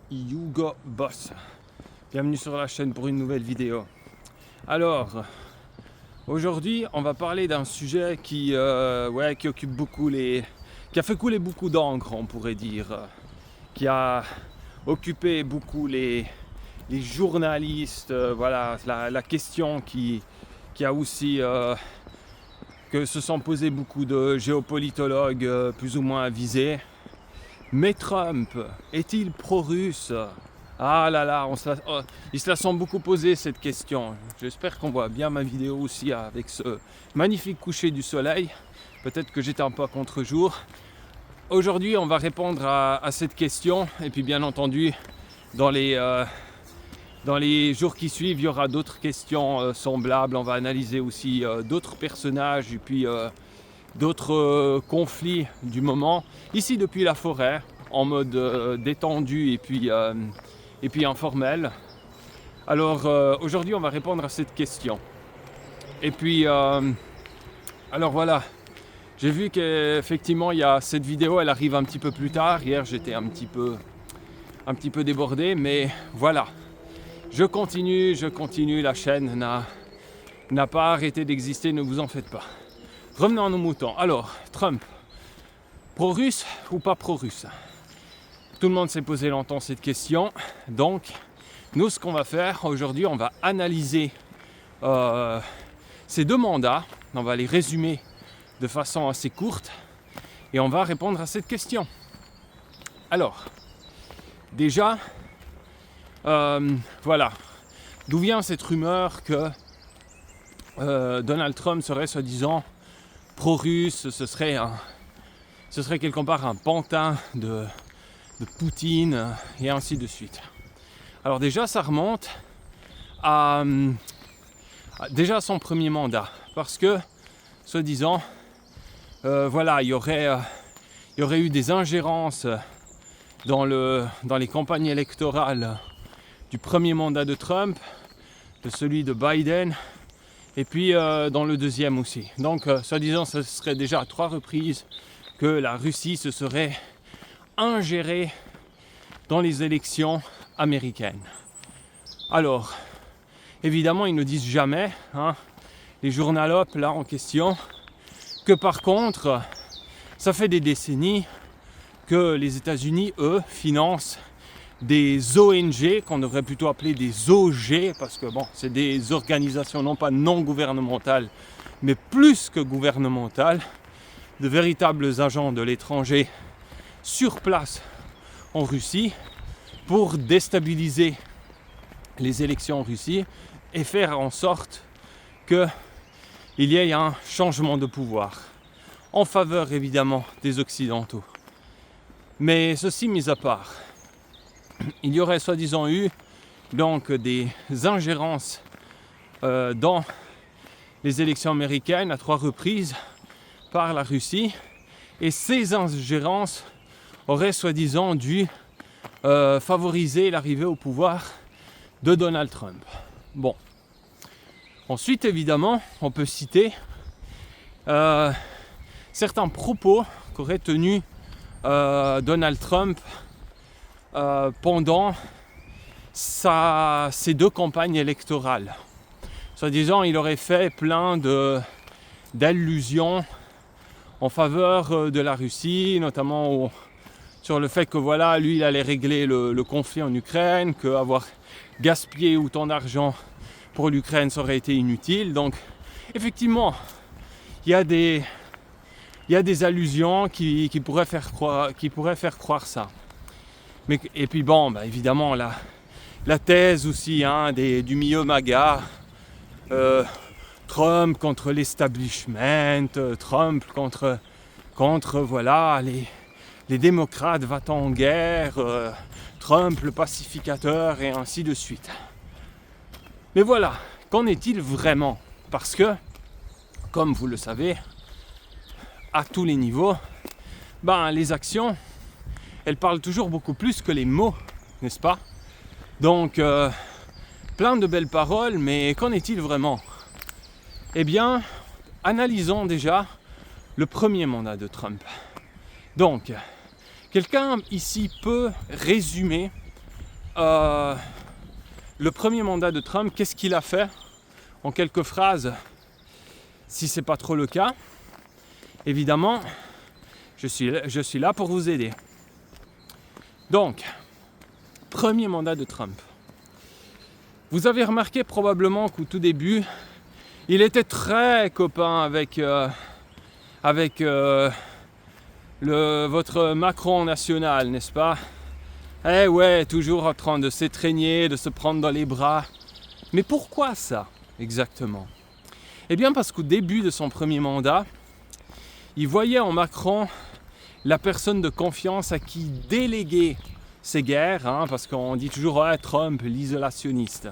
Hugo Boss. Bienvenue sur la chaîne pour une nouvelle vidéo. Alors, aujourd'hui, on va parler d'un sujet qui occupe beaucoup qui a fait couler beaucoup d'encre, on pourrait dire, qui a occupé beaucoup les journalistes. Voilà, la question qui a aussi que se sont posés beaucoup de géopolitologues plus ou moins avisés. Mais Trump, est-il pro-russe? Ah là là, ils se la sont beaucoup posé cette question. J'espère qu'on voit bien ma vidéo aussi avec ce magnifique coucher du soleil. Peut-être que j'étais un peu à contre-jour. Aujourd'hui, on va répondre à cette question. Et puis bien entendu, dans les jours qui suivent, il y aura d'autres questions semblables. On va analyser aussi d'autres personnages et puis d'autres conflits du moment. Ici depuis la forêt, en mode détendu et puis informel. Alors aujourd'hui, on va répondre à cette question. Et puis, alors voilà, j'ai vu qu'effectivement, cette vidéo, elle arrive un petit peu plus tard. Hier, j'étais un petit peu débordé, mais voilà. Je continue, la chaîne n'a pas arrêté d'exister, ne vous en faites pas. Revenons à nos moutons. Alors, Trump, pro-russe ou pas pro-russe? Tout le monde s'est posé longtemps cette question. Donc, nous, ce qu'on va faire aujourd'hui, on va analyser ces deux mandats. On va les résumer de façon assez courte et on va répondre à cette question. Alors, déjà, voilà. D'où vient cette rumeur que Donald Trump serait soi-disant pro-russe? Ce serait quelque part un pantin de Poutine et ainsi de suite. Alors déjà, ça remonte à son premier mandat, parce que soi-disant, il y aurait eu des ingérences dans les campagnes électorales du premier mandat de Trump, de celui de Biden, et puis dans le deuxième aussi. Donc, soi-disant, ce serait déjà à 3 reprises que la Russie se serait ingérée dans les élections américaines. Alors, évidemment, ils ne disent jamais, les journalopes là en question, que par contre, ça fait des décennies que les États-Unis, eux, financent des ONG, qu'on devrait plutôt appeler des OG, parce que c'est des organisations non pas non gouvernementales, mais plus que gouvernementales, de véritables agents de l'étranger sur place en Russie pour déstabiliser les élections en Russie et faire en sorte qu'il y ait un changement de pouvoir en faveur évidemment des Occidentaux. Mais ceci mis à part, il y aurait soi-disant eu donc des ingérences dans les élections américaines à 3 reprises par la Russie, et ces ingérences auraient soi-disant dû favoriser l'arrivée au pouvoir de Donald Trump. Bon. Ensuite, évidemment, on peut citer certains propos qu'aurait tenus Donald Trump pendant ces 2 campagnes électorales. Soi-disant, il aurait fait plein d'allusions en faveur de la Russie, notamment sur le fait que lui, il allait régler le conflit en Ukraine, qu'avoir gaspillé autant d'argent pour l'Ukraine, ça aurait été inutile. Donc, effectivement, il y a des allusions qui pourraient faire croire ça. Mais, et puis évidemment, la thèse aussi du milieu MAGA, Trump contre l'establishment, Trump contre les démocrates va-t-en en guerre, Trump le pacificateur et ainsi de suite. Mais voilà, qu'en est-il vraiment? Parce que, comme vous le savez, à tous les niveaux, les actions, elles parlent toujours beaucoup plus que les mots, n'est-ce pas? Donc, plein de belles paroles, mais qu'en est-il vraiment? Eh bien, analysons déjà le premier mandat de Trump. Donc, quelqu'un ici peut résumer le premier mandat de Trump, qu'est-ce qu'il a fait? En quelques phrases, si ce n'est pas trop le cas, évidemment, je suis là pour vous aider. Donc, premier mandat de Trump. Vous avez remarqué probablement qu'au tout début, il était très copain avec votre Macron national, n'est-ce pas? Eh ouais, toujours en train de s'étreigner, de se prendre dans les bras. Mais pourquoi ça, exactement? Eh bien parce qu'au début de son premier mandat, il voyait en Macron la personne de confiance à qui déléguer ces guerres, parce qu'on dit toujours ouais, Trump, l'isolationniste.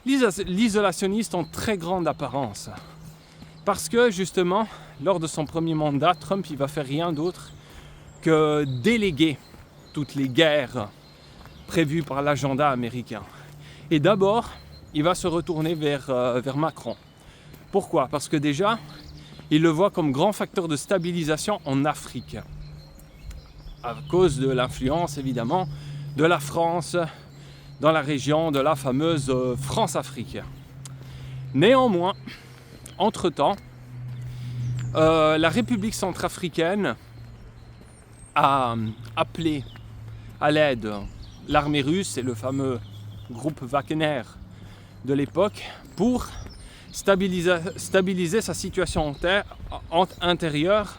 L'isolationniste en très grande apparence. Parce que justement, lors de son premier mandat, Trump il va faire rien d'autre que déléguer toutes les guerres prévues par l'agenda américain. Et d'abord, il va se retourner vers Macron. Pourquoi? Parce que déjà, il le voit comme grand facteur de stabilisation en Afrique. À cause de l'influence, évidemment, de la France dans la région de la fameuse France-Afrique. Néanmoins, entre-temps, la République centrafricaine a appelé à l'aide l'armée russe et le fameux groupe Wagner de l'époque pour stabiliser sa situation intérieure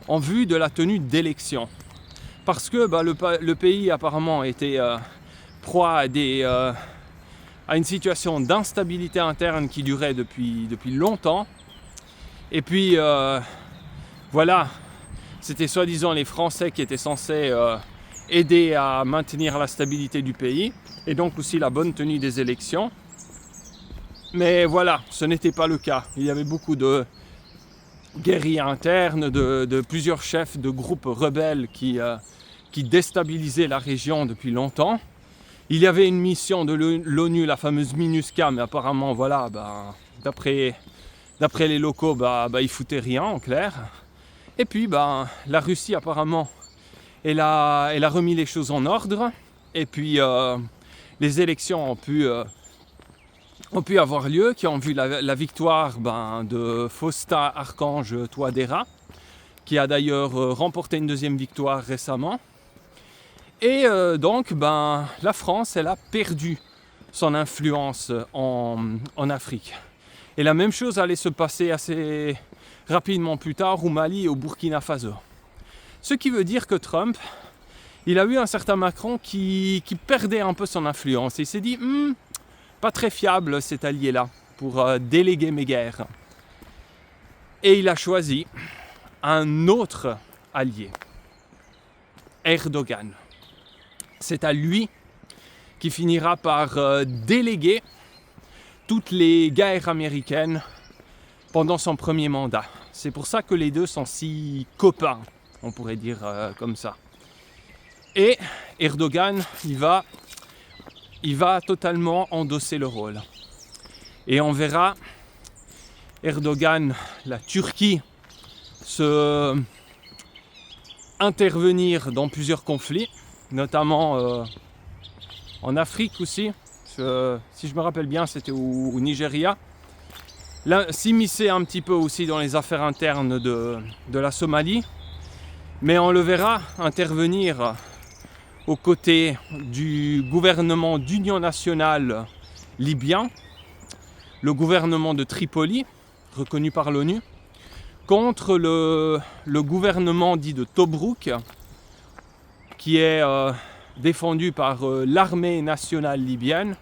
en vue de la tenue d'élections. Parce que le pays apparemment était proie à une situation d'instabilité interne qui durait depuis longtemps. Et puis voilà, c'était soi-disant les Français qui étaient censés aider à maintenir la stabilité du pays et donc aussi la bonne tenue des élections. Mais voilà, ce n'était pas le cas. Il y avait beaucoup de guerrilles internes, de plusieurs chefs de groupes rebelles qui déstabilisaient la région depuis longtemps. Il y avait une mission de l'ONU, la fameuse MINUSCA, mais apparemment, voilà, d'après les locaux, ils foutaient rien en clair. Et puis, la Russie, apparemment, elle a remis les choses en ordre. Et puis, les élections ont pu avoir lieu, qui ont vu la victoire de Faustin Archange Touadéra, qui a d'ailleurs remporté une deuxième victoire récemment. Et donc, la France, elle a perdu son influence en Afrique. Et la même chose allait se passer assez rapidement plus tard au Mali et au Burkina Faso. Ce qui veut dire que Trump, il a eu un certain Macron qui perdait un peu son influence. Et il s'est dit, pas très fiable cet allié-là pour déléguer mes guerres. Et il a choisi un autre allié, Erdogan. C'est à lui qui finira par déléguer toutes les guerres américaines pendant son premier mandat. C'est pour ça que les deux sont si copains, on pourrait dire comme ça. Et Erdogan, il va totalement endosser le rôle. Et on verra Erdogan, la Turquie, intervenir dans plusieurs conflits, notamment en Afrique aussi. Si je me rappelle bien, c'était au Nigeria. S'immiscer un petit peu aussi dans les affaires internes de la Somalie. Mais on le verra intervenir aux côtés du gouvernement d'union nationale libyen, le gouvernement de Tripoli, reconnu par l'ONU, contre le gouvernement dit de Tobrouk, qui est défendu par l'armée nationale libyenne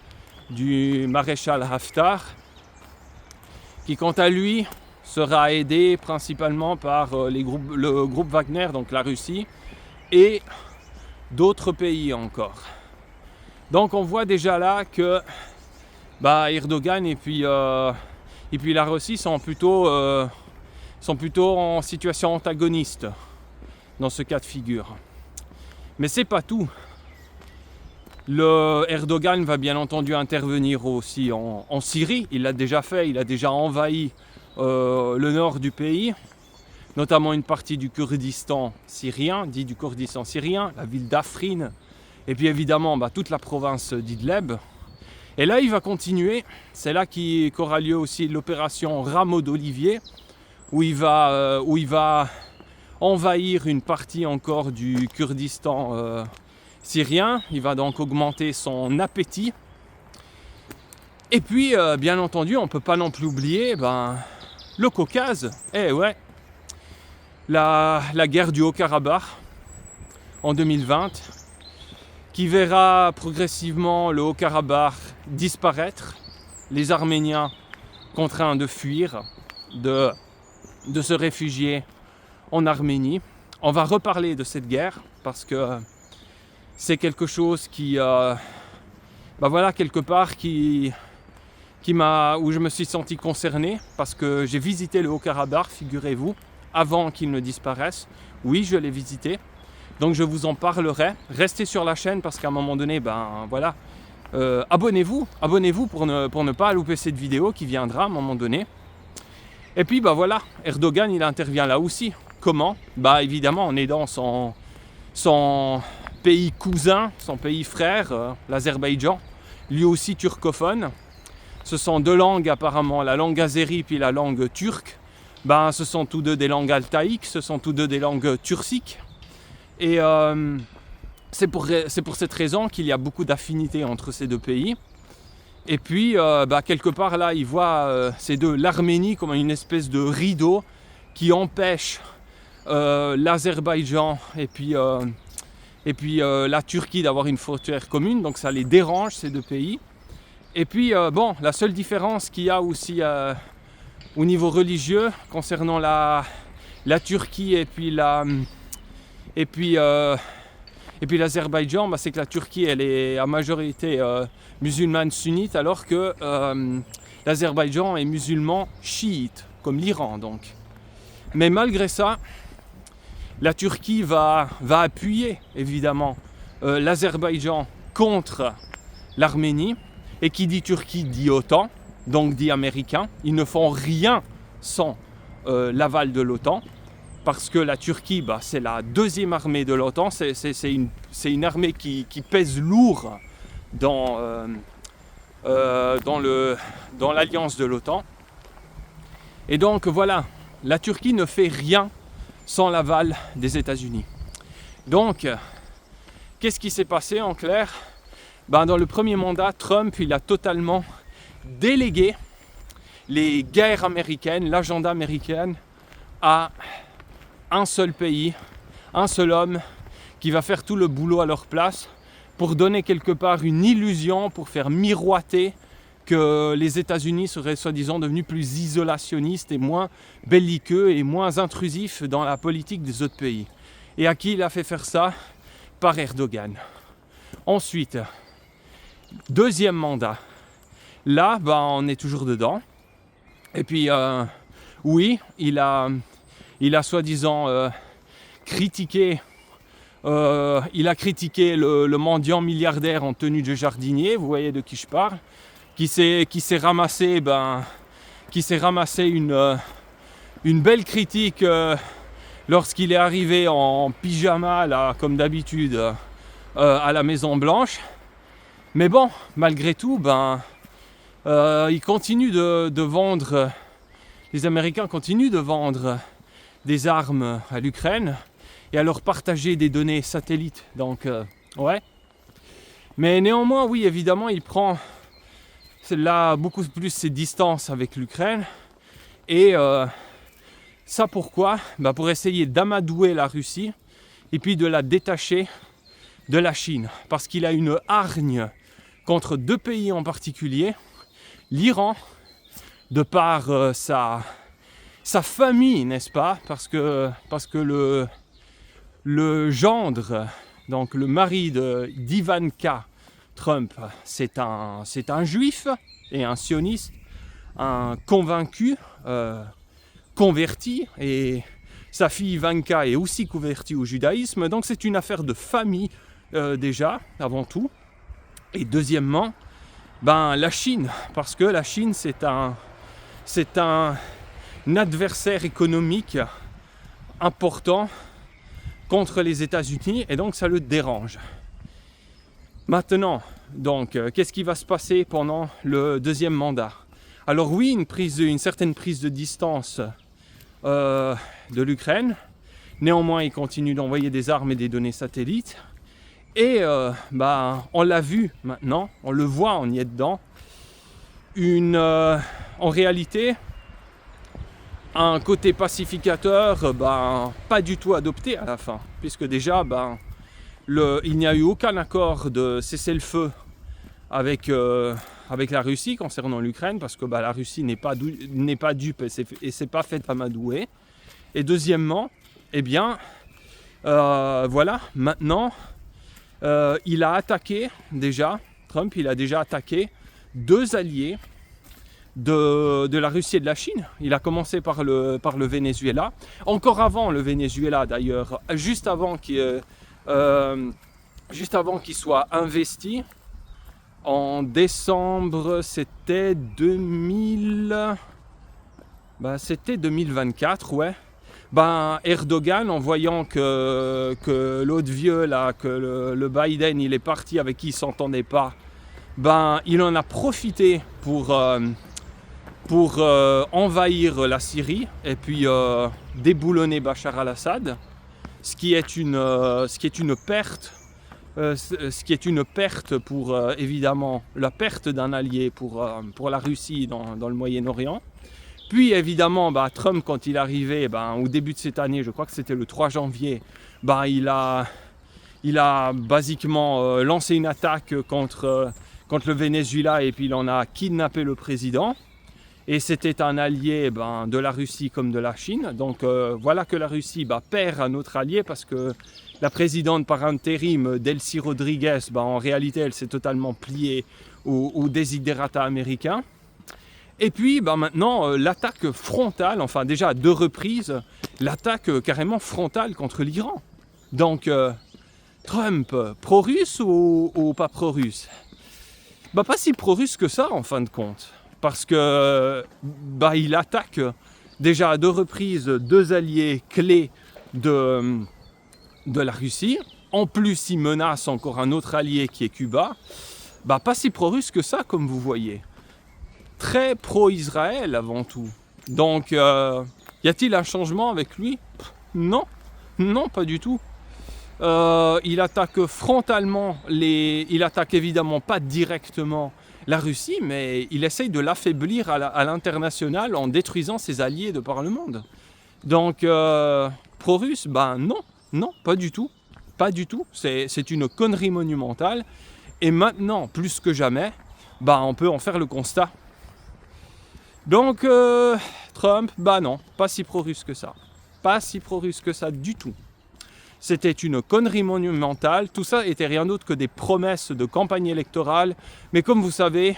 du maréchal Haftar, qui quant à lui sera aidé principalement par le groupe Wagner, donc la Russie, et d'autres pays encore. Donc on voit déjà là que Erdogan et puis la Russie sont plutôt en situation antagoniste dans ce cas de figure. Mais c'est pas tout. Erdogan va bien entendu intervenir aussi en Syrie. Il l'a déjà fait, il a déjà envahi le nord du pays, notamment une partie du Kurdistan syrien, dit du Kurdistan syrien, la ville d'Afrin et puis évidemment toute la province d'Idleb. Et là il va continuer, c'est là qu'aura lieu aussi l'opération Rameau d'Olivier, où il va envahir une partie encore du Kurdistan syrien. Il va donc augmenter son appétit. Et puis bien entendu on ne peut pas non plus oublier le Caucase. Ouais, la guerre du Haut-Karabakh en 2020, qui verra progressivement le Haut-Karabakh disparaître, les Arméniens contraints de fuir, de se réfugier en Arménie. On va reparler de cette guerre parce que c'est quelque chose qui, quelque part où je me suis senti concerné, parce que j'ai visité le Haut-Karabakh, figurez-vous, avant qu'il ne disparaisse. Oui, je l'ai visité. Donc je vous en parlerai. Restez sur la chaîne parce qu'à un moment donné, abonnez-vous pour ne pas louper cette vidéo qui viendra à un moment donné. Et puis Erdogan il intervient là aussi. Comment ? Évidemment en aidant son pays cousin, son pays frère, l'Azerbaïdjan, lui aussi turcophone. Ce sont deux langues apparemment, la langue azérie puis la langue turque. Ce sont tous deux des langues altaïques, ce sont tous deux des langues turciques. Et c'est pour cette raison qu'il y a beaucoup d'affinités entre ces deux pays. Et puis, quelque part là, il voit ces deux, l'Arménie comme une espèce de rideau qui empêche l'Azerbaïdjan et puis la Turquie d'avoir une frontière commune. Donc ça les dérange, ces deux pays. Et puis, la seule différence qu'il y a aussi au niveau religieux concernant la Turquie et puis l'Azerbaïdjan, c'est que la Turquie elle est à majorité musulmane sunnite, alors que l'Azerbaïdjan est musulman chiite, comme l'Iran donc. Mais malgré ça, la Turquie va appuyer évidemment l'Azerbaïdjan contre l'Arménie, et qui dit Turquie dit OTAN, donc dit américain. Ils ne font rien sans l'aval de l'OTAN. Parce que la Turquie, c'est la deuxième armée de l'OTAN, c'est une armée qui pèse lourd dans l'alliance de l'OTAN. Et donc voilà, la Turquie ne fait rien sans l'aval des États-Unis. Donc, qu'est-ce qui s'est passé en clair ? Dans le premier mandat, Trump il a totalement délégué les guerres américaines, l'agenda américain à un seul pays, un seul homme qui va faire tout le boulot à leur place pour donner quelque part une illusion, pour faire miroiter que les États-Unis seraient soi-disant devenus plus isolationnistes et moins belliqueux et moins intrusifs dans la politique des autres pays. Et à qui il a fait faire ça ? Par Erdogan. Ensuite, deuxième mandat. Là, on est toujours dedans. Et puis, oui, il a soi-disant critiqué le mendiant milliardaire en tenue de jardinier, vous voyez de qui je parle, qui s'est ramassé une belle critique lorsqu'il est arrivé en pyjama, là, comme d'habitude, à la Maison Blanche. Mais bon, malgré tout, il continue de vendre, les Américains continuent de vendre des armes à l'Ukraine et à leur partager des données satellites. Donc, ouais. Mais néanmoins, oui, évidemment, il prend là beaucoup plus ses distances avec l'Ukraine. Et ça pourquoi ? Pour essayer d'amadouer la Russie et puis de la détacher de la Chine. Parce qu'il a une hargne contre deux pays en particulier. L'Iran, de par sa famille, n'est-ce pas ? Parce que le gendre, donc le mari d'Ivanka Trump, c'est un juif et un sioniste, un convaincu, converti, et sa fille Ivanka est aussi convertie au judaïsme, donc c'est une affaire de famille déjà, avant tout. Et deuxièmement, la Chine, parce que la Chine c'est un adversaire économique important contre les États-Unis, et donc ça le dérange. Maintenant, donc, qu'est-ce qui va se passer pendant le deuxième mandat? Alors oui, une certaine prise de distance de l'Ukraine. Néanmoins, il continue d'envoyer des armes et des données satellites. Et on l'a vu maintenant, on le voit, on y est dedans. En réalité, un côté pacificateur, pas du tout adopté à la fin, puisque déjà, il n'y a eu aucun accord de cessez-le-feu avec la Russie concernant l'Ukraine, parce que la Russie n'est pas dupe et c'est pas fait amadouer. Et deuxièmement, voilà, maintenant, il a attaqué déjà, Trump, il a déjà attaqué 2 alliés de la Russie et de la Chine. Il a commencé par le Venezuela, encore avant le Venezuela d'ailleurs, juste avant qu'il soit investi. En décembre, c'était 2024, ouais. Erdogan, en voyant que l'autre vieux là, que le Biden, il est parti avec qui il s'entendait pas, il en a profité pour envahir la Syrie et puis déboulonner Bachar al-Assad, ce qui est une perte. Ce qui est une perte pour, évidemment, la perte d'un allié pour la Russie dans le Moyen-Orient. Puis évidemment, Trump, quand il est arrivé au début de cette année, je crois que c'était le 3 janvier, il a basiquement lancé une attaque contre le Venezuela et puis il en a kidnappé le président. Et c'était un allié de la Russie comme de la Chine. Donc voilà que la Russie perd un autre allié parce que la présidente par intérim, Delcy Rodriguez, en réalité, elle s'est totalement pliée aux desiderata américains. Et puis maintenant, l'attaque frontale, enfin déjà à 2 reprises, l'attaque carrément frontale contre l'Iran. Donc Trump, pro-russe ou pas pro-russe? Pas si pro-russe que ça en fin de compte. Parce que il attaque déjà à 2 reprises 2 alliés clés de la Russie. En plus, il menace encore un autre allié qui est Cuba. Pas si pro-russe que ça, comme vous voyez. Très pro-Israël avant tout. Donc, y a-t-il un changement avec lui? Non, pas du tout. Il attaque frontalement il attaque évidemment pas directement la Russie, mais il essaye de l'affaiblir à l'international en détruisant ses alliés de par le monde. Donc, pro-russe, non, pas du tout. Pas du tout. C'est une connerie monumentale. Et maintenant, plus que jamais, on peut en faire le constat. Donc, Trump, non, pas si pro-russe que ça. Pas si pro-russe que ça du tout. C'était une connerie monumentale. Tout ça était rien d'autre que des promesses de campagne électorale. Mais comme vous savez,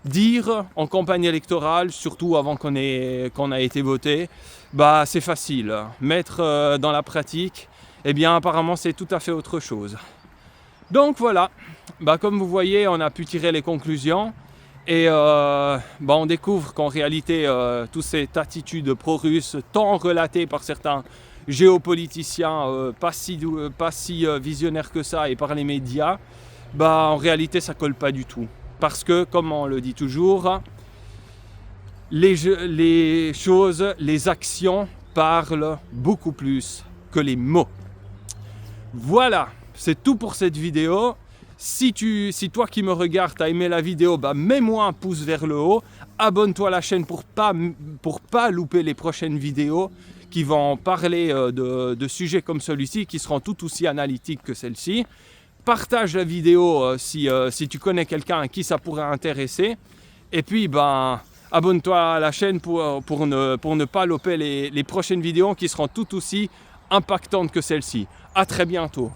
dire en campagne électorale, surtout avant qu'on a été voté, c'est facile. Mettre dans la pratique, apparemment c'est tout à fait autre chose. Donc voilà, comme vous voyez, on a pu tirer les conclusions. Et on découvre qu'en réalité, toute cette attitude pro-russe, tant relatée par certains géopoliticiens pas si visionnaires que ça et par les médias, en réalité ça colle pas du tout. Parce que, comme on le dit toujours, les choses, les actions parlent beaucoup plus que les mots. Voilà, c'est tout pour cette vidéo. Si toi qui me regardes t'as aimé la vidéo, mets-moi un pouce vers le haut, abonne-toi à la chaîne pour pas louper les prochaines vidéos qui vont parler de sujets comme celui-ci, qui seront tout aussi analytiques que celle-ci. Partage la vidéo si tu connais quelqu'un à qui ça pourrait intéresser. Et puis abonne-toi à la chaîne pour ne pas louper les prochaines vidéos qui seront tout aussi impactantes que celle-ci. À très bientôt.